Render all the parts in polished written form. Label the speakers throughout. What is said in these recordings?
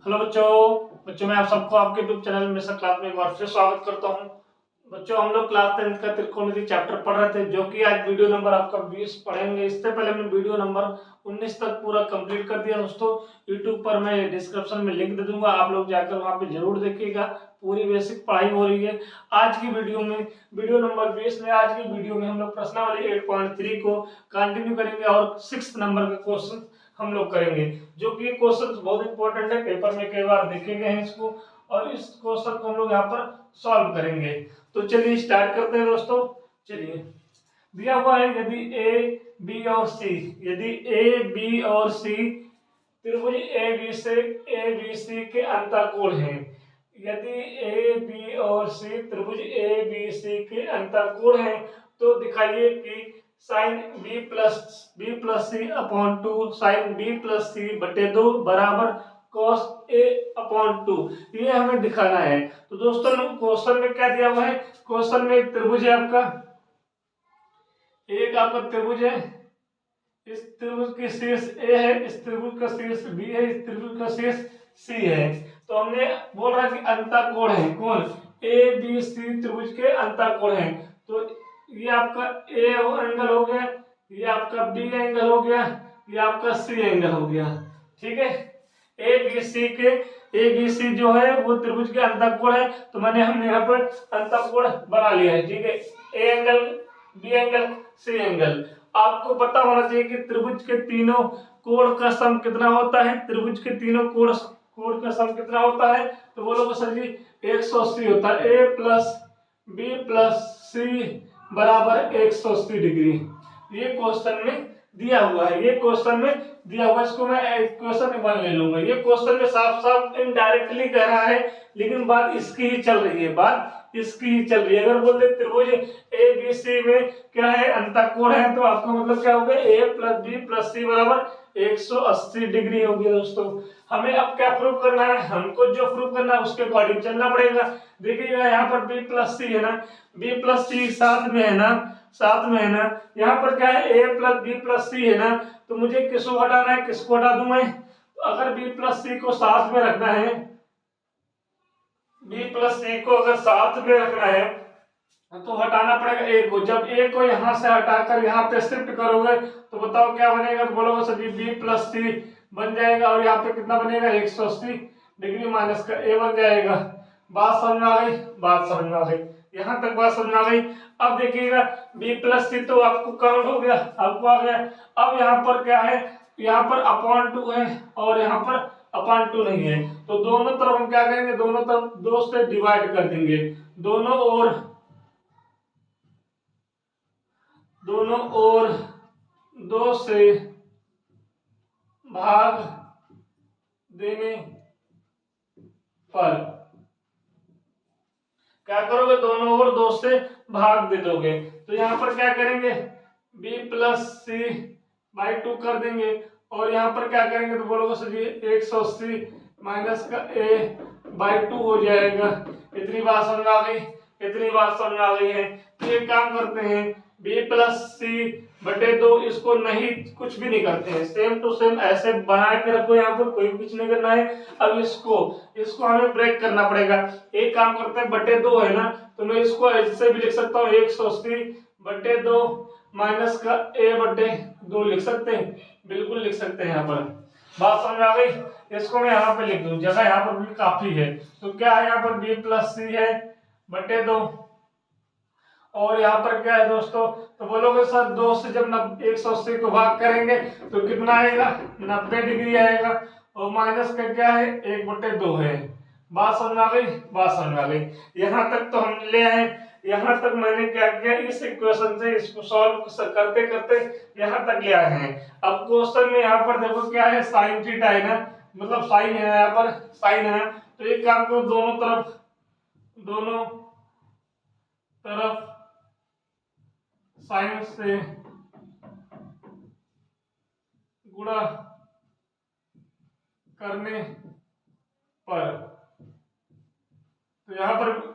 Speaker 1: Hello बच्चों मैं आप सबको आपके यूट्यूब चैनल में सर क्लास में एक बार फिर स्वागत करता हूं। बच्चों हम लोग क्लास 10 का त्रिकोणमिति चैप्टर पढ़ रहे थे, जो कि आज वीडियो नंबर आपका 20 पढ़ेंगे। इससे पहले हमने वीडियो नंबर 19 तक पूरा कंप्लीट कर दिया दोस्तों। यूट्यूब पर मैं डिस्क्रिप्शन में लिंक दे दूंगा, आप लोग जाकर वहां पे जरूर देखिएगा। पूरी बेसिक पढ़ाई हो रही है। आज की वीडियो में वीडियो नंबर 20 में आज की वीडियो में हम लोग प्रश्नावली 8.3 को कंटिन्यू करेंगे और 6 नंबर का क्वेश्चन हम लोग करेंगे, जो कि क्वेश्चन बहुत इंपॉर्टेंट है, पेपर में कई बार देखे गए हैं इसको, और इस क्वेश्चन को हम लोग यहाँ पर सॉल्व करेंगे। तो चलिए स्टार्ट करते हैं दोस्तों। चलिए, दिया हुआ है यदि ए बी और सी त्रिभुज ए बी सी के अंतःकोण हैं, यदि ए बी और सी त्रिभुज ए बी सी के अंतःकोण हैं, तो दिखाइए कि sine B plus C upon two sine B plus C बटे 2 बराबर कॉस ए अपॉन 2, ये हमें दिखाना है। तो दोस्तों क्वेश्चन में क्या दिया हुआ है? क्वेश्चन में एक त्रिभुज है आपका, एक आपका त्रिभुज है, इस त्रिभुज की शीर्ष ए है, इस त्रिभुज का शीर्ष बी है, इस त्रिभुज का शीर्ष सी है। तो हमने बोल रहा है कि अंतःकोण है, कौन? ए बी सी त्रिभुज के अंतःकोण है। तो ये आपका ए एंगल हो गया, ये आपका बी एंगल हो गया, ये आपका सी एंगल हो गया। ठीक है, ए बी सी जो है वो त्रिभुज के अंतःकोण है, तो हमने यहाँ पर अंतःकोण बना लिया है। ठीक है, A angle, B angle, C angle. आपको पता होना चाहिए कि त्रिभुज के तीनों कोण का सम कितना होता है। त्रिभुज के तीनों कोण का सम कितना होता है? तो बोलोगे सर जी 180 होता है। ए प्लस बी प्लस सी बराबर 180 डिग्री। ये क्वेश्चन में दिया हुआ है, ये क्वेश्चन में दिया हुआ है। इसको मैं क्वेश्चन 1 ले लूंगा। ये क्वेश्चन में साफ साफ इनडायरेक्टली कह रहा है, लेकिन बात इसकी ही चल रही है, बात इसकी ही चल रही है। अगर बोलते त्रिभुज ए बी सी में क्या है, अंतःकोण है, तो आपका मतलब क्या होगा? ए प्लस बी प्लस सी बराबर 180 डिग्री हो गया दोस्तों। हमें अब क्या प्रूव करना है? हमको जो प्रूव करना है उसके अकॉर्डिंग चलना पड़ेगा। देखिएगा यहाँ पर बी प्लस सी है ना, बी प्लस सी साथ में है ना, साथ में है ना। यहाँ पर क्या है? ए प्लस बी प्लस सी है ना, तो मुझे किसको हटाना है? किसको हटा दूं मैं? तो अगर बी प्लस सी को साथ में रखना है, बी प्लस सी को अगर साथ में रखना है तो हटाना पड़ेगा ए को। जब ए को यहां से हटाकर यहाँ पे शिफ्ट करोगे तो बताओ क्या बनेगा? तो बोलोगे सर जी बी प्लस सी बन जाएगा, और यहाँ पे कितना बनेगा? 180 डिग्री माइनस का ए बन जाएगा। बात समझ में आ गई? बात समझ में आ गई? यहाँ तक बात समझ में आ गई। अब देखिएगा बी प्लस सी तो आपको काउंट हो गया, आपको आ गया। अब यहाँ पर क्या है? यहाँ पर अपॉन 2 है और यहाँ पर अपॉन 2 नहीं है, तो दोनों तरफ हम क्या करेंगे? दोनों तरफ 2 से डिवाइड कर देंगे, दोनों ओर 2 से भाग देने पर क्या करोगे? दोनों ओर 2 से भाग दे दोगे। तो यहाँ पर क्या करेंगे? b प्लस सी बाई 2 कर देंगे, और यहाँ पर क्या करेंगे? तो बोलोगे सर जी 180 माइनस का a बाई 2 हो जाएगा। इतनी बात समझ आ गई? इतनी बात समझ आ गई है। तो एक काम करते हैं, b प्लस सी बटे 2, इसको नहीं कुछ भी नहीं करते हैं, सेम टू सेम ऐसे बना के रखो, यहाँ पर कोई कुछ नहीं करना है। अब इसको हमें ब्रेक करना पड़ेगा। एक काम करते हैं, बटे 2 है ना, तो मैं इसको ऐसे भी लिख सकता हूँ, 180 बटे 2 माइनस का a बटे 2 लिख सकते हैं, बिल्कुल लिख सकते हैं। यहाँ पर बात समझ आ गई? इसको मैं यहाँ पे लिख दूं, जगह यहाँ पर भी काफी है। तो क्या है? यहाँ पर b प्लस सी है बटे 2, और यहाँ पर क्या है दोस्तों? तो बोलोगे सर 2 से जब 180 को भाग करेंगे तो कितना आएगा? 90 डिग्री आएगा, और माइनस का क्या है? 1/2 है। बात समझ आ गई? बात समझ आ गई? यहाँ तक तो हम ले आए। यहाँ तक मैंने क्या किया? इस इक्वेशन से इसको सॉल्व करते करते यहाँ तक ले आए हैं। अब क्वेश्चन में यहाँ पर देखो क्या है? साइन थीटा है ना, मतलब साइन है, यहाँ पर साइन है। तो एक काम करो, दोनों तरफ साइन से गुणा करने पर, तो यहाँ पर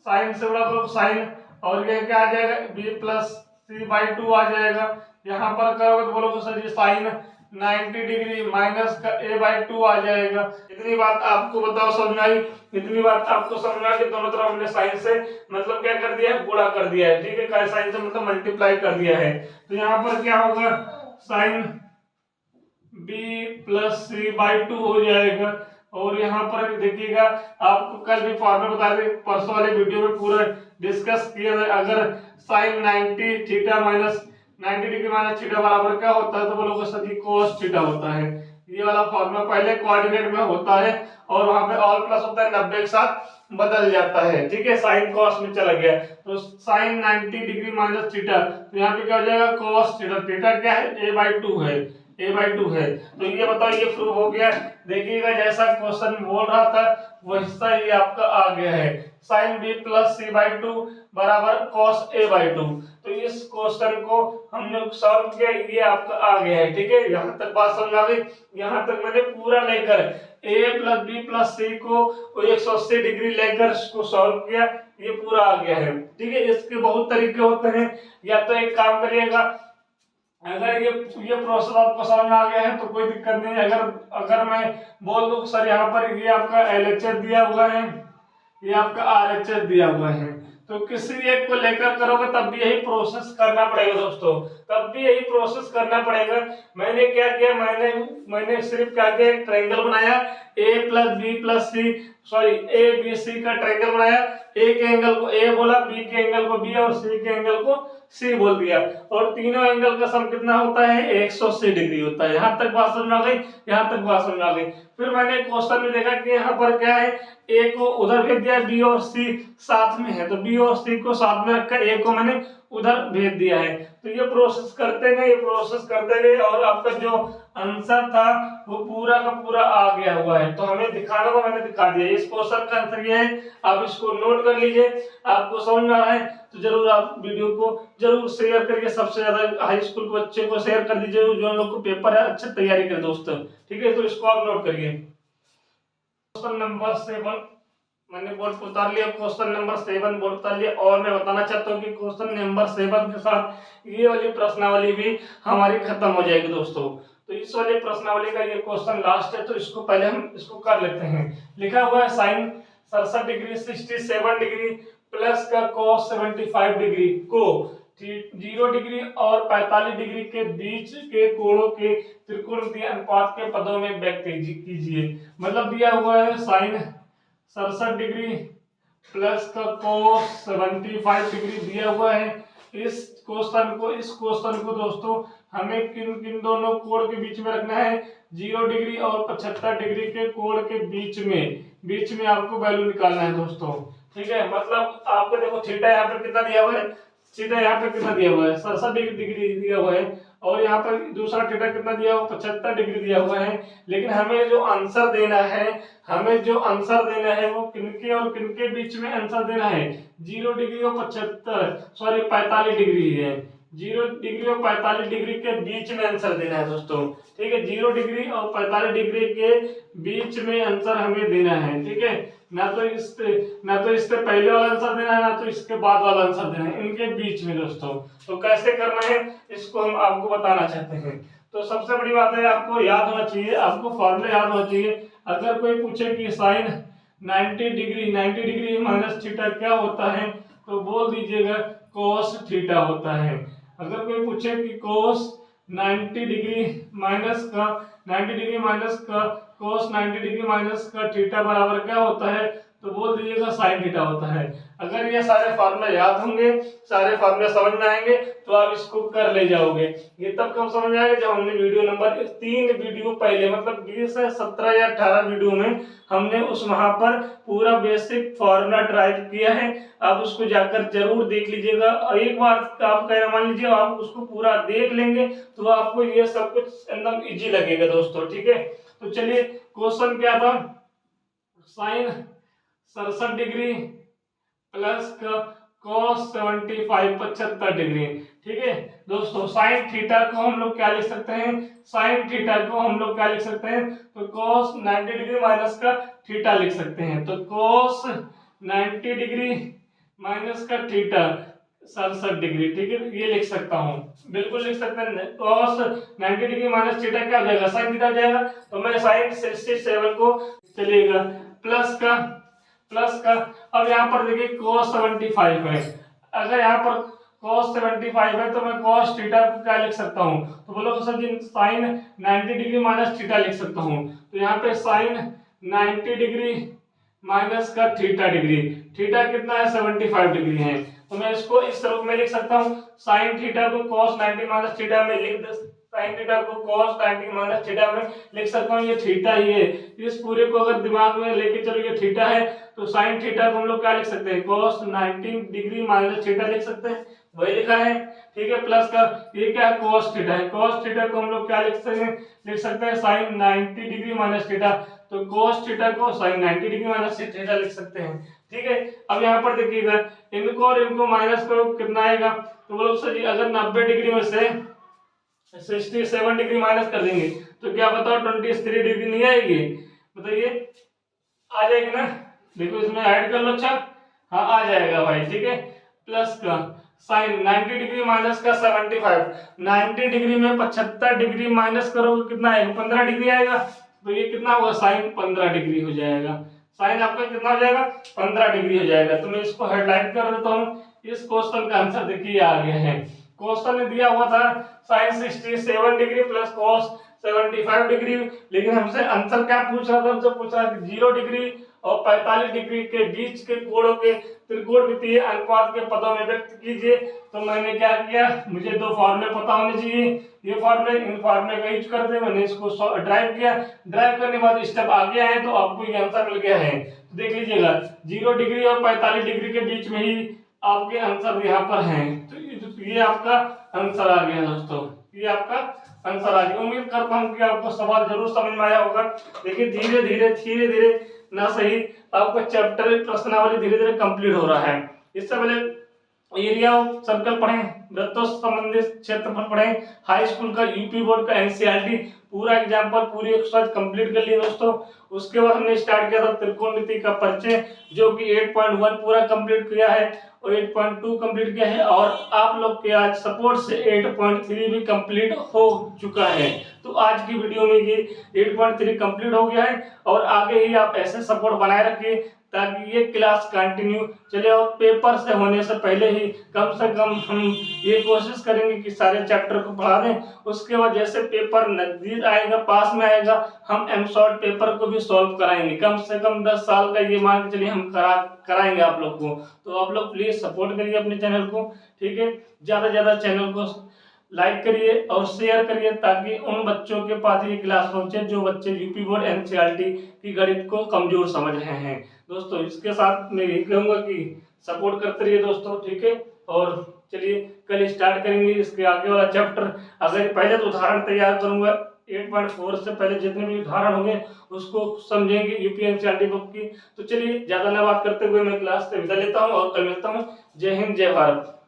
Speaker 1: साइन से गुणा करो साइन, और ये क्या आ जाएगा? b प्लस सी बाई 2 आ जाएगा। यहाँ पर करोगे तो बोलोगे सर जी साइन 90 डिग्री माइनस का a/2 आ जाएगा। इतनी बात आपको बताओ समझ आई? इतनी बात आपको समझ आ कि दोनों तरफ हमने साइन से मतलब क्या कर दिया है, गुणा कर दिया है। ठीक है, साइन से मतलब मल्टीप्लाई कर दिया है। तो यहाँ पर क्या होगा, साइन b प्लस c/2 हो जाएगा। और यहाँ पर देखिएगा, आपको कल भी फॉर्मूला बता दें, परसों वाले वीडियो में पूरा डिस्कस किया था। अगर sine 90 theta minus 90 degree minus theta बराबर क्या होता है, तो बोलोगे सर जी cos थीटा होता है। ये वाला फॉर्मूला पहले कोऑर्डिनेट में होता है और वहां पे ऑल प्लस होता है, 90 के साथ बदल जाता है। ठीक है, साइन कॉस में चला गया तो साइन 90 डिग्री माइनस थीटा, तो यहाँ पे क्या हो जाएगा cos थीटा। थीटा क्या है, a/2 है, a/2 है। तो ये बताओ, ये प्रूव हो गया। देखिएगा जैसा क्वेश्चन बोल रहा था वो हिस्सा ये आपका आ गया है, साइन b प्लस c/2 बराबर cos a/2। तो इस क्वेश्चन को हमने सॉल्व किया, ये आपका आ गया है। ठीक है, यहाँ तक बात समझ आ गई। यहाँ तक मैंने पूरा लेकर a plus b plus c को 180 डिग्री लेकर इसको सॉल्व किया, ये पूरा आ गया है। ठीक है, इसके बहुत तरीके होते हैं। या तो एक काम करिएगा, अगर ये प्रोसेस आपको समझ में आ गया है तो कोई दिक्कत नहीं है। अगर मैं बोल दूं सर यहाँ पर ये आपका LHS दिया हुआ है, ये आपका RHS दिया हुआ है, तो किसी एक को लेकर करोगे तब भी यही प्रोसेस करना पड़ेगा दोस्तों, तब भी यही प्रोसेस करना पड़ेगा। मैंने क्या किया, मैंने सिर्फ क्या किया, ट्रायंगल बनाया, a plus B plus C, sorry ABC का ट्रायंगल बनाया। A के एंगल को A बोला, B के एंगल को B और C के एंगल को C बोल दिया। और तीनों एंगल का सम कितना होता है, 180 डिग्री होता है। यहाँ तक बात समझ आ गई, यहाँ तक बात समझ आ गई। फिर मैंने क्वेश्चन में देखा कि यहाँ पर क्या है, A को उधर भेज दिया, B और C साथ में है, तो B और C को साथ में रखकर A को मैंने उधर भेज दिया है। तो ये प्रोसेस करते गए और आपका जो आंसर था वो पूरा का पूरा आ गया हुआ है। तो हमें दिखाना था, मैंने दिखा दिया। इस क्वेश्चन का आंसर ये है, आप इसको नोट कर लीजिए। आपको समझ में आ रहा है तो जरूर आप वीडियो को जरूर शेयर करके सबसे ज्यादा हाई स्कूल के बच्चे को शेयर कर दीजिए, जो लोग को पेपर है अच्छी तैयारी करें दोस्तों। ठीक है, तो इसको आप नोट करिए। क्वेश्चन नंबर 7 मैंने बोर्ड पर उतार लिया, क्वेश्चन नंबर 7 बोर्ड उतार लिया। और मैं बताना चाहता हूँ कि क्वेश्चन नंबर 7 के साथ ये वाली प्रश्नावली भी हमारी खत्म हो जाएगी दोस्तों। तो इस वाले प्रश्नावली का ये क्वेश्चन लास्ट है, तो इसको पहले हम इसको कर लेते हैं। लिखा हुआ है साइन 67 डिग्री 67 डिग्री प्लस का cos 75 डिग्री को 0 डिग्री और 45 डिग्री के बीच के कोणों के त्रिकोणमितीय अनुपात के पदों में व्यक्त कीजिए। मतलब दिया हुआ है साइन 67 डिग्री प्लस का cos 75 डिग्री दिया हुआ है। इस क्वेश्चन को दोस्तों हमें किन किन दोनों कोण के बीच में रखना है, 0 डिग्री और 75 डिग्री के कोण के बीच में आपको वैल्यू निकालना है दोस्तों। ठीक है, मतलब आपको देखो थीटा यहाँ पे कितना दिया हुआ है, थीटा यहाँ पे कितना दिया हुआ है, 67 डिग्री दिया हुआ है। और यहाँ पर दूसरा थीटा कितना दिया हुआ, 75 डिग्री दिया हुआ है। लेकिन हमें जो आंसर देना है वो किनके और किनके बीच में आंसर देना है, 0 डिग्री और 45 डिग्री है, 0 डिग्री और 45 डिग्री के बीच में आंसर देना है दोस्तों। ठीक है, 0 डिग्री और 45 डिग्री के बीच में आंसर हमें देना है। ठीक है, ना तो इससे पहले वाला आंसर देना है, ना तो इसके बाद वाला आंसर देना है, इनके बीच में दोस्तों। तो कैसे करना है इसको हम आपको बताना चाहते हैं। तो सबसे बड़ी बात है, आपको याद होना चाहिए, आपको फॉर्मूला याद होना चाहिए। अगर कोई पूछे कि साइन 90 डिग्री माइनस थीटा क्या होता है, तो बोल दीजिएगा cos थीटा होता है। अगर कोई पूछे कि cos 90 डिग्री माइनस का cos 90 डिग्री माइनस का थीटा बराबर क्या होता है, तो बोल दीजिएगा साइन थीटा होता है। अगर ये सारे फॉर्मूले याद होंगे, सारे फॉर्मूले समझ में आएंगे, तो आप इसको कर ले जाओगे। ये तब कब समझ में आएगा, जब हमने वीडियो नंबर 3 वीडियो पहले, मतलब 20 से 17 या 18 वीडियो में हमने उस वहां पर पूरा बेसिक फॉर्मूला ड्राइव किया है। आप उसको जाकर जरूर देख लीजिएगा। और एक बार आप कहना मान लीजिए आप उसको पूरा देख लेंगे तो आपको ये सब कुछ एकदम इजी लगेगा दोस्तों। ठीक है, तो चलिए क्वेश्चन क्या था, साइन 67 डिग्री प्लस का cos 75 डिग्री। ठीक है दोस्तों, साइन थीटा को हम लोग क्या लिख सकते हैं, तो cos 90 डिग्री माइनस का थीटा लिख सकते हैं। तो cos 90 डिग्री माइनस का थीटा 67 डिग्री, ठीक है, ये लिख सकता हूँ, बिल्कुल लिख सकते हैं। cos 90 डिग्री माइनस थीटा क्या हो जाएगा, साइन थीटा जाएगा, तो मैं साइन 67 को चलिएगा प्लस का। अब यहाँ पर देखिए cos 75 है, अगर यहाँ पर cos 75 है तो मैं cos थीटा को क्या लिख सकता हूँ, तो बोलो सर जी साइन 90 डिग्री माइनस थीटा लिख सकता हूँ, तो यहाँ पे साइन 90 डिग्री माइनस का थीटा डिग्री, थीटा कितना है 75 डिग्री है, तो मैं इसको इस रूप में लिख सकता हूँ, साइन थीटा को cos 90 माइनस थीटा में लिख साइन थीटा को cos 90 माइनस थीटा में लिख सकता हूँ, ये थीटा ही है। इस पूरे को अगर दिमाग में लेके चलो ये थीटा है, तो साइन थीटा को हम लोग क्या लिख सकते हैं, cos 90 डिग्री माइनस थीटा लिख सकते हैं, वही लिखा है, ठीक है। प्लस का ये क्या है, cos थीटा है, cos थीटा को हम लोग क्या लिख सकते हैं साइन 90 डिग्री माइनस थीटा, तो cos थीटा को साइन 90 डिग्री माइनस थीटा लिख सकते हैं, ठीक है। अब यहाँ पर देखिएगा इनको और इनको माइनस करो कितना आएगा, तो बोलो सर जी अगर 90 डिग्री में से 67 डिग्री माइनस कर देंगे तो क्या बताओ 23 डिग्री नहीं आएगी, बताइए आ जाएगी ना, देखो इसमें ऐड कर लो, अच्छा हाँ आ जाएगा भाई, ठीक है। प्लस का साइन 90 डिग्री माइनस का 75, 90 डिग्री में 75 डिग्री माइनस करोगे कितना आएगा, 15 डिग्री आएगा, तो ये कितना होगा साइन 15 डिग्री हो जाएगा, साइन आपका कितना हो जाएगा 15 डिग्री हो जाएगा। तो मैं इसको हेडलाइट कर देता हूँ, इस क्वेश्चन का आंसर देखिए आ गया है। क्वेश्चन में दिया हुआ था sine 67 degree plus cos 75 degree, लेकिन हमसे आंसर क्या पूछ रहा था, हमसे पूछ रहा था 0 डिग्री और 45 डिग्री के बीच के कोणों के त्रिकोणमितीय अनुपात के पदों में व्यक्त कीजिए। तो मैंने क्या किया, मुझे दो फॉर्मूले पता होने चाहिए, ये फॉर्मूले इन फॉर्मूले का यूज करते मैंने इसको ड्राइव किया, ड्राइव करने के बाद स्टेप आ गया है, तो आपको ये आंसर मिल गया है। तो देख लीजिएगा 0 डिग्री और 45 डिग्री के बीच में ही आपके आंसर यहाँ पर हैं, तो ये आपका आंसर आ गया दोस्तों, ये आपका आंसर आ गया। उम्मीद करता हूँ कि आपको सवाल जरूर समझ में आया होगा। देखिए धीरे धीरे ना सही आपका चैप्टर प्रश्नावली धीरे धीरे कंप्लीट हो रहा है। इससे पहले एरिया ऑफ सर्कल पढ़े, वृत्तों से संबंधित क्षेत्रफल पढ़े, हाई स्कूल का यूपी बोर्ड का एनसीईआरटी पूरा एग्जाम्पल पूरी एक्सरसाइज कंप्लीट कर लिए दोस्तों। उसके बाद हमने स्टार्ट किया था त्रिकोणमिति का परिचय, जो कि 8.1 पूरा कंप्लीट किया है और 8.2 कंप्लीट किया है, और आप लोग के आज सपोर्ट से 8.3 भी कंप्लीट हो चुका है। तो आज की वीडियो में ये 8.3 कंप्लीट हो गया है, और आगे ही आप ऐसे सपोर्ट बनाए रखिए ताकि ये क्लास कंटिन्यू चले, और पेपर से होने से पहले ही कम से कम हम ये कोशिश करेंगे कि सारे चैप्टर को पढ़ा दें। उसके बाद जैसे पेपर नजदीक आएगा, पास में आएगा, हम एमशॉर्ट पेपर को भी सॉल्व कराएंगे। कम से कम 10 साल का ये मान के चलिए हम कराएंगे आप लोग को। तो आप लोग प्लीज सपोर्ट करिए अपने चैनल को, ठीक है। ज्यादा से ज्यादा चैनल को लाइक करिए और शेयर करिए, ताकि उन बच्चों के पास ये क्लास पहुंचे जो बच्चे यूपी बोर्ड एनसीईआरटी की गणित को कमजोर समझ रहे हैं। दोस्तों इसके साथ मैं यही कहूंगा कि सपोर्ट करते रहिए दोस्तों, ठीक है। और चलिए कल स्टार्ट करेंगे इसके आगे वाला चैप्टर। अगर पहले तो उदाहरण तैयार करूंगा 8.4 से पहले जितने भी उदाहरण होंगे उसको समझेंगे यूपी एनसीईआरटी बुक की। तो चलिए ज्यादा ना बात करते हुए मैं क्लास से विदा लेता हूँ और कल मिलता हूँ। जय हिंद जय भारत।